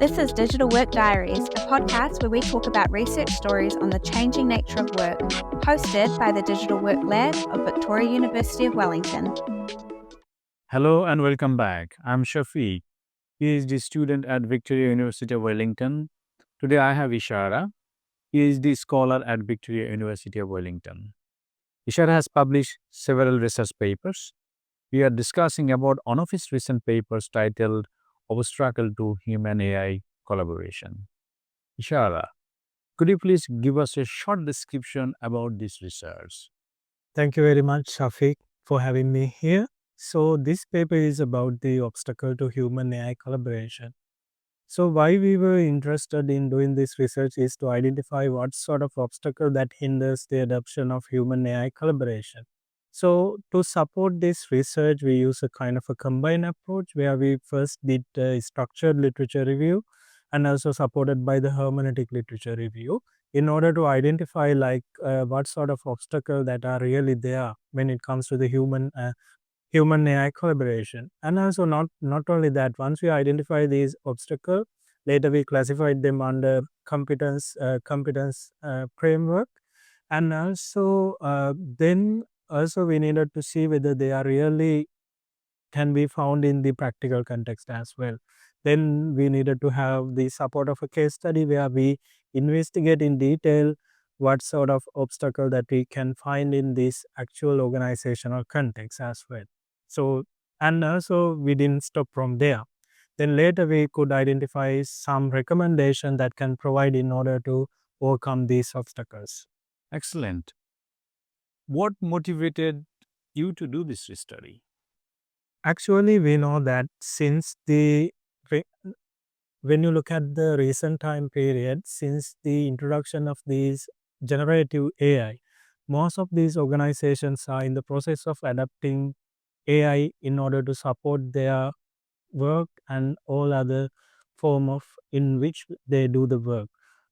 This is Digital Work Diaries, a podcast where we talk about research stories on the changing nature of work, hosted by the Digital Work Lab of Victoria University of Wellington. Hello and welcome back. I'm Shafiq, PhD student at Victoria University of Wellington. Today I have Ishara, PhD scholar at Victoria University of Wellington. Ishara has published several research papers. We are discussing about one of his recent papers titled Obstacle to Human AI Collaboration. Ishara, could you please give us a short description about this research? Thank you very much, Shafiq, for having me here. So, this paper is about the obstacle to human AI collaboration. So, why we were interested in doing this research is to identify what sort of obstacle that hinders the adoption of human AI collaboration. So, to support this research, we use a kind of a combined approach where we first did a structured literature review and also supported by the hermeneutic literature review in order to identify what sort of obstacle that are really there when it comes to the human AI collaboration. And also not only that, once we identify these obstacles, later we classified them under competence framework, and also then also we needed to see whether they are really can be found in the practical context as well. Then we needed to have the support of a case study where we investigate in detail what sort of obstacle that we can find in this actual organizational context as well. So, and also we didn't stop from there. Then later we could identify some recommendation that can provide in order to overcome these obstacles. Excellent. What motivated you to do this study? Actually, we know that since when you look at the recent time period, since the introduction of these generative AI, most of these organizations are in the process of adapting AI in order to support their work and all other form of in which they do the work.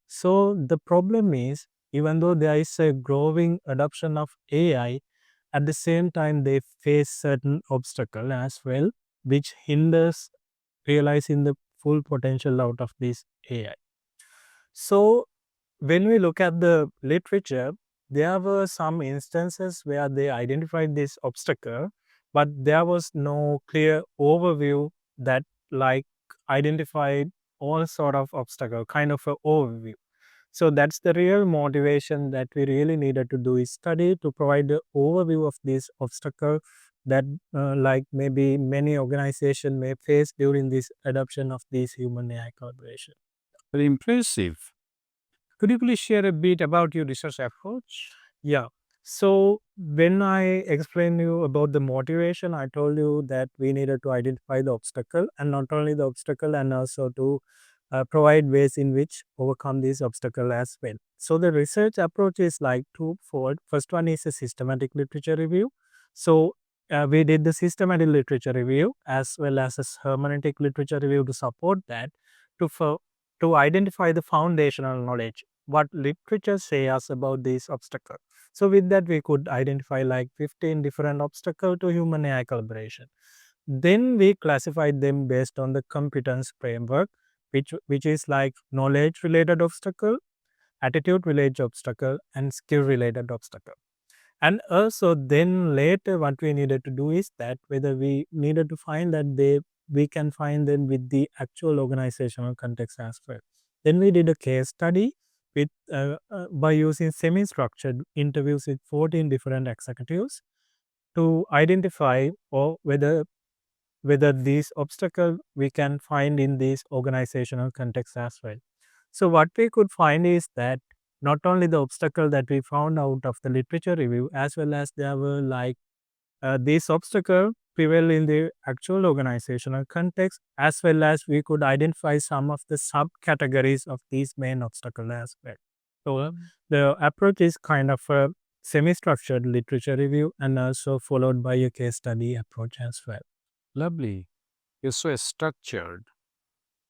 So the problem is, even though there is a growing adoption of AI, at the same time they face certain obstacle as well, which hinders realizing the full potential out of this AI. So when we look at the literature, there were some instances where they identified this obstacle, but there was no clear overview that like identified all sort of obstacle, kind of an overview. So that's the real motivation that we really needed to do is study to provide the overview of this obstacle that like maybe many organizations may face during this adoption of these human AI collaboration. Very impressive. Could you please share a bit about your research approach? Yeah. So when I explained you about the motivation, I told you that we needed to identify the obstacle and not only the obstacle and also to provide ways in which overcome this obstacle as well. So the research approach is like twofold. First one is a systematic literature review. So we did the systematic literature review as well as a hermeneutic literature review to support that to identify the foundational knowledge what literature say us about these obstacles. So with that, we could identify like 15 different obstacles to human AI collaboration. Then we classified them based on the competence framework, which is like knowledge related obstacle, attitude related obstacle, and skill related obstacle. And also then later what we needed to do is that whether we needed to find that we can find them with the actual organizational context as well. Then we did a case study with by using semi-structured interviews with 14 different executives to identify or whether these obstacles we can find in this organizational context as well. So what we could find is that not only the obstacle that we found out of the literature review, as well as there were like these obstacles prevail in the actual organizational context, as well as we could identify some of the subcategories of these main obstacles as well. So the approach is kind of a semi-structured literature review and also followed by a case study approach as well. Lovely. You're so structured.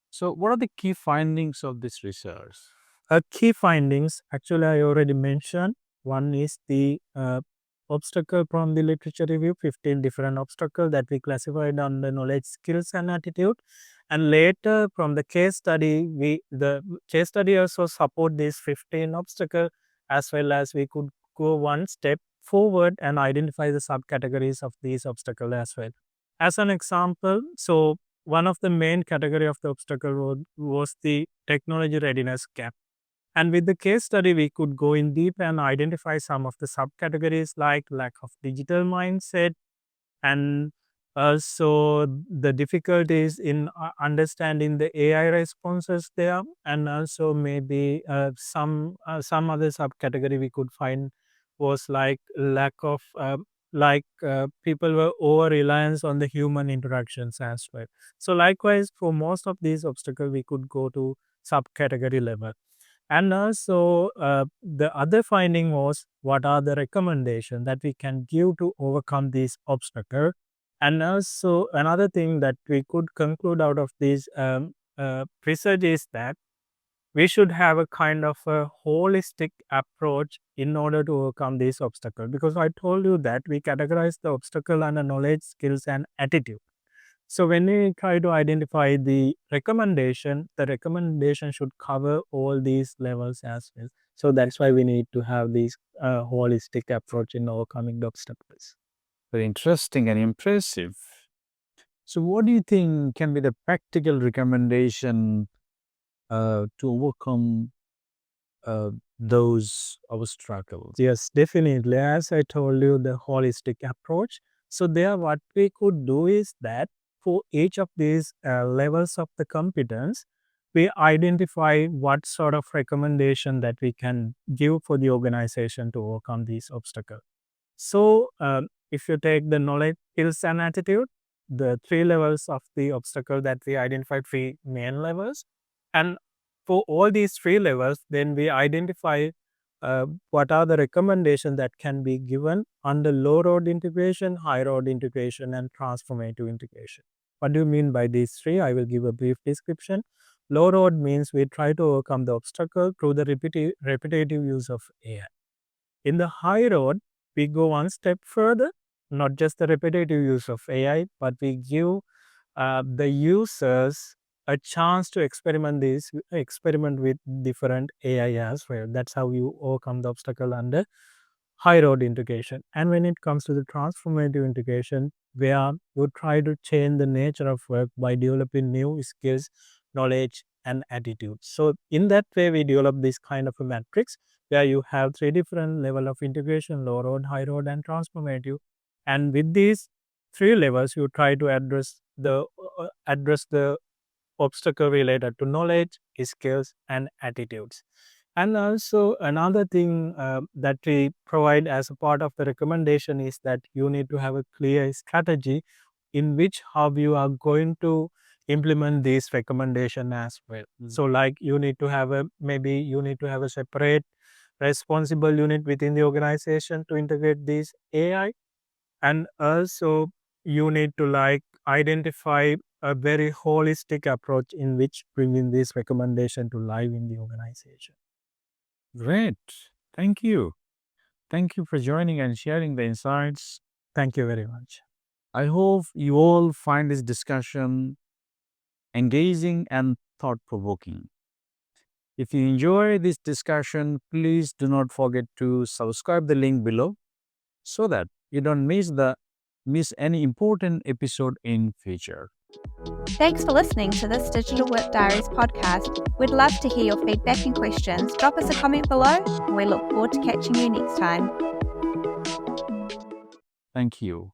So, what are the key findings of this research? Key findings, actually, I already mentioned. One is the obstacle from the literature review, 15 different obstacles that we classified on the knowledge, skills, and attitude. And later from the case study, the case study also support these 15 obstacles, as well as we could go one step forward and identify the subcategories of these obstacles as well. As an example, so one of the main category of the obstacle was the technology readiness gap. And with the case study, we could go in deep and identify some of the subcategories like lack of digital mindset, and also the difficulties in understanding the AI responses there, and also maybe some other subcategory we could find was like lack of people were over reliance on the human interactions as well. So likewise, for most of these obstacles, we could go to subcategory level. And also, the other finding was what are the recommendations that we can give to overcome these obstacles. And also, another thing that we could conclude out of this research is that we should have a kind of a holistic approach in order to overcome these obstacles. Because I told you that we categorize the obstacle under knowledge, skills, and attitude. So when we try to identify the recommendation should cover all these levels as well. So that's why we need to have this holistic approach in overcoming the obstacles. Very interesting and impressive. So, what do you think can be the practical recommendation to overcome those obstacles? Yes, definitely. As I told you, the holistic approach. So there, what we could do is that for each of these levels of the competence, we identify what sort of recommendation that we can give for the organization to overcome these obstacles. So, if you take the knowledge, skills, and attitude, the three levels of the obstacle that we identified, three main levels. And for all these three levels, then we identify what are the recommendations that can be given under low road integration, high road integration, and transformative integration. What do you mean by these three? I will give a brief description. Low road means we try to overcome the obstacle through the repetitive use of AI. In the high road, we go one step further, not just the repetitive use of AI, but we give the users a chance to experiment with different AI as well. That's how you overcome the obstacle under high road integration. And when it comes to the transformative integration, where you try to change the nature of work by developing new skills, knowledge, and attitudes. So in that way, we develop this kind of a matrix where you have three different level of integration: low road, high road, and transformative. And with these three levels, you try to address the obstacle related to knowledge, skills, and attitudes. And also another thing that we provide as a part of the recommendation is that you need to have a clear strategy in which how you are going to implement this recommendation as well. So like you need to have a separate responsible unit within the organization to integrate this AI, and also you need to like identify a very holistic approach in which bringing this recommendation to life in the organization. Great. Thank you. Thank you for joining and sharing the insights. Thank you very much. I hope you all find this discussion engaging and thought provoking. If you enjoy this discussion, please do not forget to subscribe the link below so that you don't miss any important episode in future. Thanks for listening to this Digital Work Diaries podcast. We'd love to hear your feedback and questions. Drop us a comment below, and we look forward to catching you next time. Thank you.